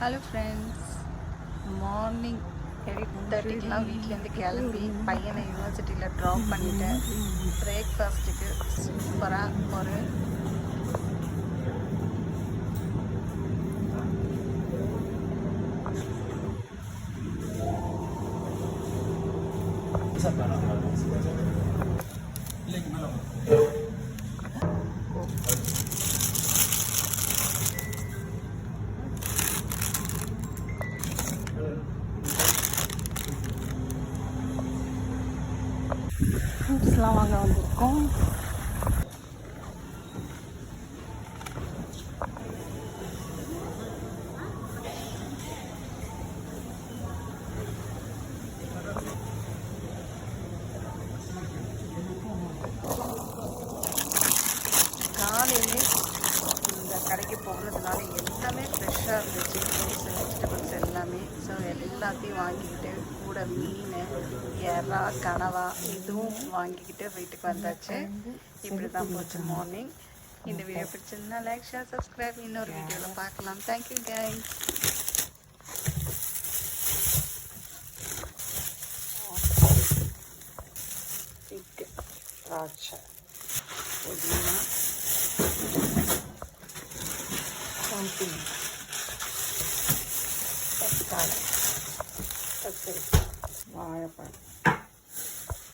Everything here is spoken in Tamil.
ஹலோ ஃப்ரெண்ட்ஸ், மார்னிங் 8:30க்கெலாம் வீட்டிலேருந்து கிளம்பி பையனை யூனிவர்சிட்டியில் ட்ராப் பண்ணிவிட்டேன். பிரேக்ஃபாஸ்ட்டுக்கு சூப்பராக ஒரு ஃப்ரூட்ஸ்லாம் வாங்க வந்திருக்கோம். காலையிலே இந்த கடைக்கு போனதுனால எல்லாமே ஃப்ரெஷ்ஷாக இருந்துச்சு. ஃப்ரூட்ஸ், வெஜிடபிள்ஸ் எல்லாமே. ஸோ எல்லாத்தையும் வாங்கிக்கிட்டு கூட மீன், எறா, கனவா இதுவும் வாங்கிக்கிட்டு வீட்டுக்கு வந்தாச்சு. இப்படி தான் போச்சு மார்னிங். இந்த வீடியோ பிடிச்சிருந்தா லைக், ஷேர், சப்ஸ்கிரைப். இன்னொரு வீடியோவில் பார்க்கலாம். Thank you guys. திராட்சை, புதினா, சம்திங், தக்காளி, கத்திரிக்காய், வாழைப்பழம்.